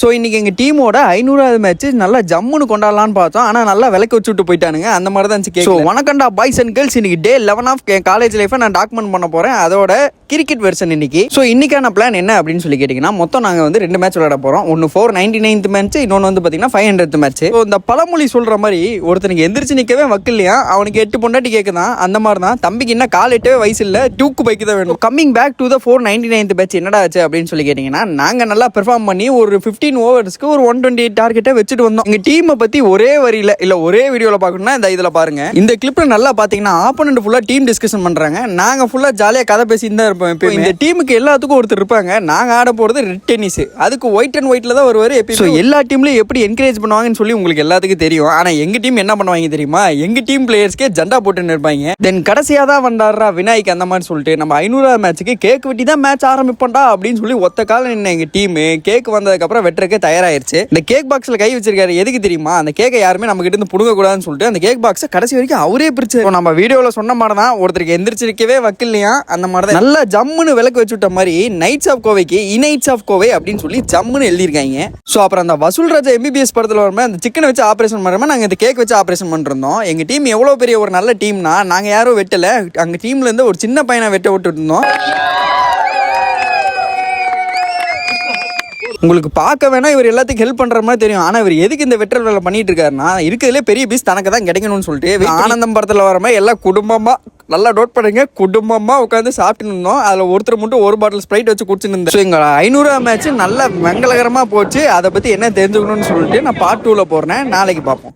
So இன்னைக்கு எங்கள் டீமோட 500வது மேட்ச் நல்லா ஜம்முன்னு கொண்டாடலான்னு பார்த்தோம். ஆனால் நல்லா விளக்கு வச்சு விட்டு போயிட்டானுங்க. அந்த மாதிரி தான் இருந்துச்சு. ஸோ வணக்கண்டா பாய்ஸ் அண்ட் கேர்ள்ஸ், இன்னைக்கு டே 11 ஆஃப் என் காலேஜ் லைஃபை நான் டாக்குமெண்ட் பண்ண போகிறேன். அதோட கிரிக்கெட் வெர்ஷன் இன்னைக்கு. ஸோ இன்னைக்கான பிளான் என்ன அப்படின்னு சொல்லி கேட்டிங்கன்னா, மொத்தம் நாங்கள் வந்து 2 மேட்ச் விளையாட போகிறோம். ஒன்று 499th மேட்ச், இன்னொன்று வந்து பார்த்தீங்கன்னா 500th மேட்ச். ஸோ இந்த பழமொழி சொல்கிற மாதிரி ஒருத்தனுக்கு எந்திரிச்சு நிற்கவே வக்கு இல்லையா, அவனுக்கு 8 பொண்டாட்டி கேட்குதான். அந்த மாதிரி தான் தம்பிக்கு இன்னும் கால் 8 வயசு இல்லை, டூக்கு பைக்கு தான் வேணும். Coming back to the 499th match என்னடா ஆச்சு அப்படின்னு சொல்லி கேட்டிங்கன்னா, நாங்கள் நல்லா பெர்ஃபார்ம் பண்ணி ஒரு 15 ஓவர்ஸ்க்கு ஒரு 128 டார்கெட்டை வச்சுட்டு வந்தோம். எங்கள் டீமை பற்றி ஒரே வரியில் இல்லை ஒரே வீடியோவில் பார்க்கணும்னா இந்த இதில் பாருங்க. இந்த கிளிப்பில் நல்லா பார்த்தீங்கன்னா ஆப்போனன்ட் ஃபுல்லாக டீம் டிஸ்கஷன் பண்ணுறாங்க. நாங்கள் ஃபுல்லாக ஜாலியாக கதை பேசிட்டு தான் இருப்போம். இப்போ இந்த டீமுக்கு எல்லாத்துக்கும் ஒருத்தர் இருப்பாங்க. நாங்கள் ஆட போகிறது ரெட் டென்னிஸ், அதுக்கு ஒயிட் அண்ட் ஒயிட்டில் தான் வருவார். ஸோ எல்லா டீம்லையும் எப்படி என்கரேஜ் பண்ணுவாங்கன்னு சொல்லி உங்களுக்கு எல்லாத்துக்கும் தெரியும். ஆனால் எங்கள் டீம் என்ன பண்ணுவாங்க தெரியுமா, எங்கள் டீம் பிளேயர்ஸ்க்கே ஜெண்டா போட்டுன்னு இருப்பாங்க. தென் கடைசியாக தான் வந்தாரா விநாயக் அந்த மாதிரி சொல்லிட்டு நம்ம 500வது மேட்ச்சுக்கு கேக் வெட்டி தான் மேட்ச் ஆரம்பிப்போம்டா அப்படின்னு சொல்லி ஒத்த காலம் நின்று எங்கள் டீம் கேக் வந்ததுக்கப்புறம் வெட்டுறதுக்கு தயாராயிருச்சு. இந்த கேக் பாக்ஸில் கை வச்சிருக்காரு. எதுக்கு தெரியுமா, அந்த கேக்கை யாருமே நம்ம கிட்ட இருந்து புடுங்க கூடாதுன்னு சொல்லிட்டு அந்த கேக் பாக்ஸை கடைசி வரைக்கும் அவரே பிரிச்சு. நம்ம வீடியோவில் சொன்ன மாதிரி தான் ஒருத்தருக்கு எந்திரிச்சிருக்கவே வக்கில்லையா, அந்த மாதிரி தான் நல்லா ஜம்முன்னு விளக்கு வச்சுட்ட மாதிரி நைட்ஸ் ஆஃப் கோவைக்கு இனைட்ஸ் ஆஃப் கோவை அப்படின்னு சொல்லி ஜம்முன்னு எழுதியிருக்காங்க. ஸோ அப்புறம் அந்த வசூல் ராஜா எம்பிபிஎஸ் படத்தில் வரும்போது அந்த சிக்கனை வச்சு ஆப்ரேஷன் பண்ணுறோமா, நாங்கள் இந்த கேக் வச்சு ஆப்ரேஷன் பண்ணிருந்தோம். எங்கள் டீம் எவ்வளோ பெரிய ஒரு நல்ல டீம்னா, நாங்கள் யாரும் வெட்டலை, அங்கே டீம்லேருந்து ஒரு சின்ன பையனை வெட்ட விட்டு இருந்தோம். உங்களுக்கு பார்க்க வேணா இவர் எல்லாத்துக்கும் ஹெல்ப் பண்ற மாதிரி தெரியும். ஆனால் இவர் எதுக்கு இந்த வெற்றல் வேலை பண்ணிட்டு இருக்காருன்னா, இருக்கிறதுலே பெரிய பீஸ் தனக்கு தான் கிடைக்கணும்னு சொல்லிட்டு ஆனந்தம் படத்தில் வர மாதிரி எல்லாம் குடும்பமா நல்லா நோட் பண்ணுங்க, குடும்பமா உட்காந்து சாப்பிட்டு இருந்தோம். அதில் ஒருத்தர் மட்டும் ஒரு பாட்டில் ஸ்ப்ரைட் வச்சு குடிச்சுன்னு இருந்தேன். ஸோ எங்கள் 500வது மேட்ச் நல்ல மங்களகரமாக போச்சு. அதை பற்றி என்ன தெரிஞ்சுக்கணும்னு சொல்லிட்டு நான் பார்ட் 2ல போடுறேன். நாளைக்கு பார்ப்போம்.